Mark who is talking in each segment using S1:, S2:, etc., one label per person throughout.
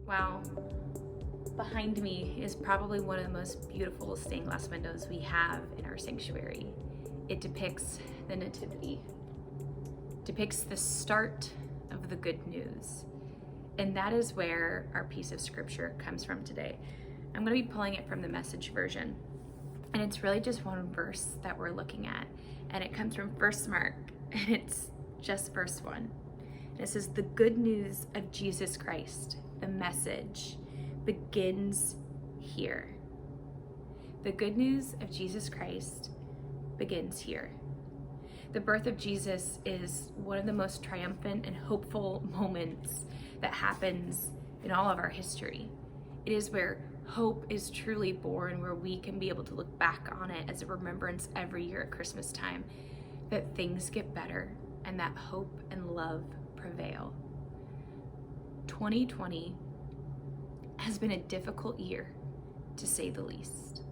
S1: Wow. Behind me is probably one of the most beautiful stained glass windows we have in our sanctuary. It depicts the Nativity, depicts the start of the good news. And that is where our piece of scripture comes from today. I'm going to be pulling it from the Message version. And it's really just one verse that we're looking at. And it comes from 1 Mark, and it's just verse 1. And it says, "The good news of Jesus Christ, the message, begins here." The good news of Jesus Christ begins here. The birth of Jesus is one of the most triumphant and hopeful moments that happens in all of our history. It is where hope is truly born, where we can be able to look back on it as a remembrance every year at Christmas time, that things get better and that hope and love prevail. 2020 has been a difficult year, to say the least.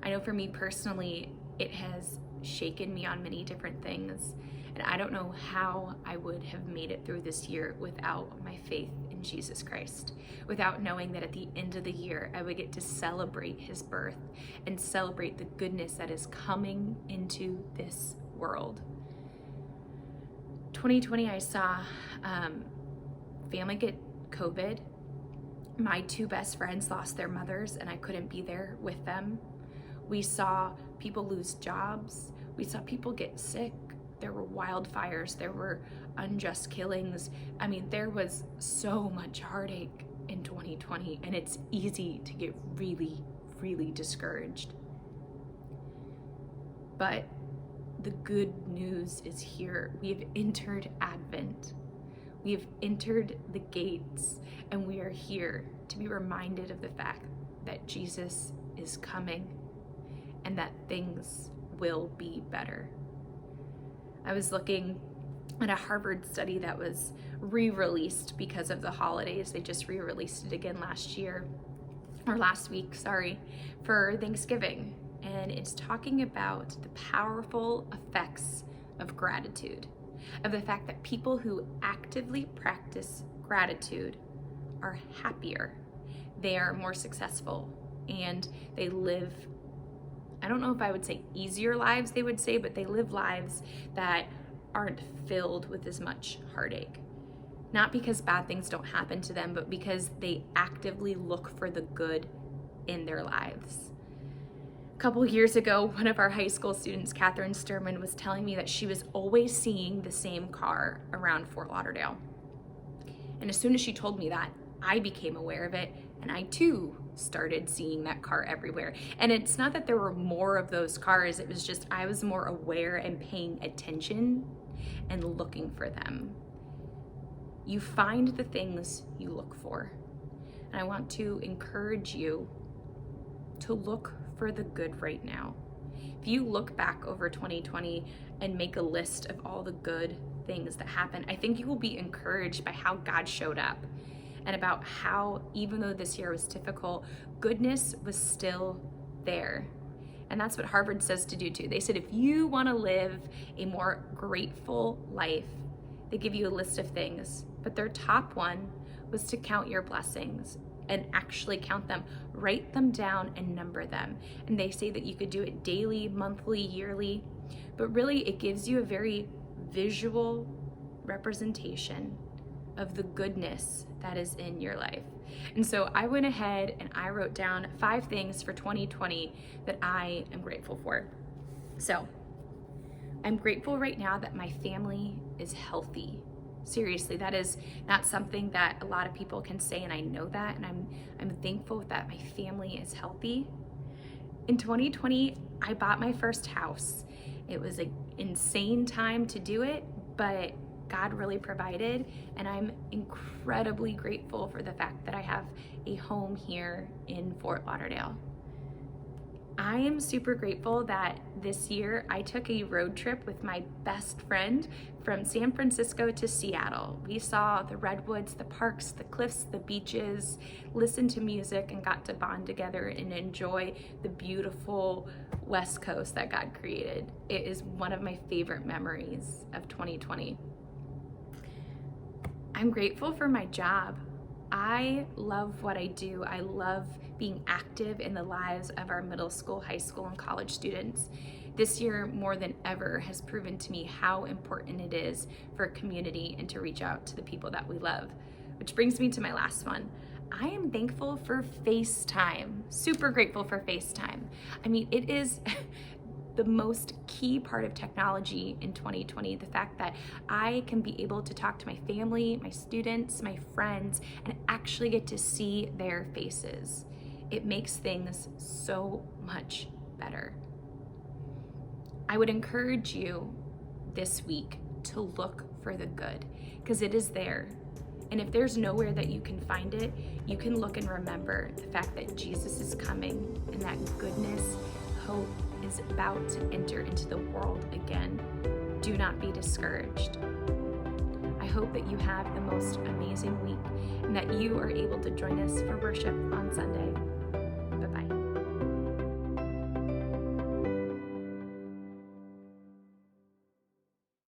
S1: I know for me personally, it has shaken me on many different things, and I don't know how I would have made it through this year without my faith in Jesus Christ, without knowing that at the end of the year, I would get to celebrate his birth and celebrate the goodness that is coming into this world. 2020, I saw family get COVID. My two best friends lost their mothers, and I couldn't be there with them. We saw people lose jobs. We saw people get sick. There were wildfires. There were unjust killings. I mean, there was so much heartache in 2020, and it's easy to get really, really discouraged. But the good news is here. We have entered Advent. We have entered the gates, and we are here to be reminded of the fact that Jesus is coming and that things will be better. I was looking at a Harvard study that was re-released because of the holidays. They just re-released it again last week, for Thanksgiving. And it's talking about the powerful effects of gratitude, of the fact that people who actively practice gratitude are happier, they are more successful, and they live, I don't know if I would say easier lives, they would say, but they live lives that aren't filled with as much heartache. Not because bad things don't happen to them, but because they actively look for the good in their lives. A couple years ago, one of our high school students, Catherine Sturman, was telling me that she was always seeing the same car around Fort Lauderdale. And as soon as she told me that, I became aware of it, and I too started seeing that car everywhere. And it's not that there were more of those cars, it was just I was more aware and paying attention and looking for them. You find the things you look for. And I want to encourage you to look for the good right now. If you look back over 2020 and make a list of all the good things that happened, I think you will be encouraged by how God showed up and about how, even though this year was difficult, goodness was still there. And that's what Harvard says to do too. They said, if you want to live a more grateful life, they give you a list of things, but their top one was to count your blessings and actually count them, write them down and number them. And they say that you could do it daily, monthly, yearly, but really it gives you a very visual representation of the goodness that is in your life. And so I went ahead and I wrote down 5 things for 2020 that I am grateful for. So I'm grateful right now that my family is healthy. Seriously, that is not something that a lot of people can say, and I know that, and I'm thankful that my family is healthy. In 2020, I bought my first house. It was an insane time to do it, but God really provided, and I'm incredibly grateful for the fact that I have a home here in Fort Lauderdale. I am super grateful that this year I took a road trip with my best friend from San Francisco to Seattle. We saw the redwoods, the parks, the cliffs, the beaches, listened to music, and got to bond together and enjoy the beautiful West Coast that God created. It is one of my favorite memories of 2020. I'm grateful for my job. I love what I do. I love being active in the lives of our middle school, high school, and college students. This year, more than ever, has proven to me how important it is for a community and to reach out to the people that we love. Which brings me to my last one. I am thankful for FaceTime. Super grateful for FaceTime. I mean, it is the most key part of technology in 2020, the fact that I can be able to talk to my family, my students, my friends, and actually get to see their faces. It makes things so much better. I would encourage you this week to look for the good, because it is there. And if there's nowhere that you can find it, you can look and remember the fact that Jesus is coming and that goodness, hope is about to enter into the world again. Do not be discouraged. I hope that you have the most amazing week and that you are able to join us for worship on Sunday.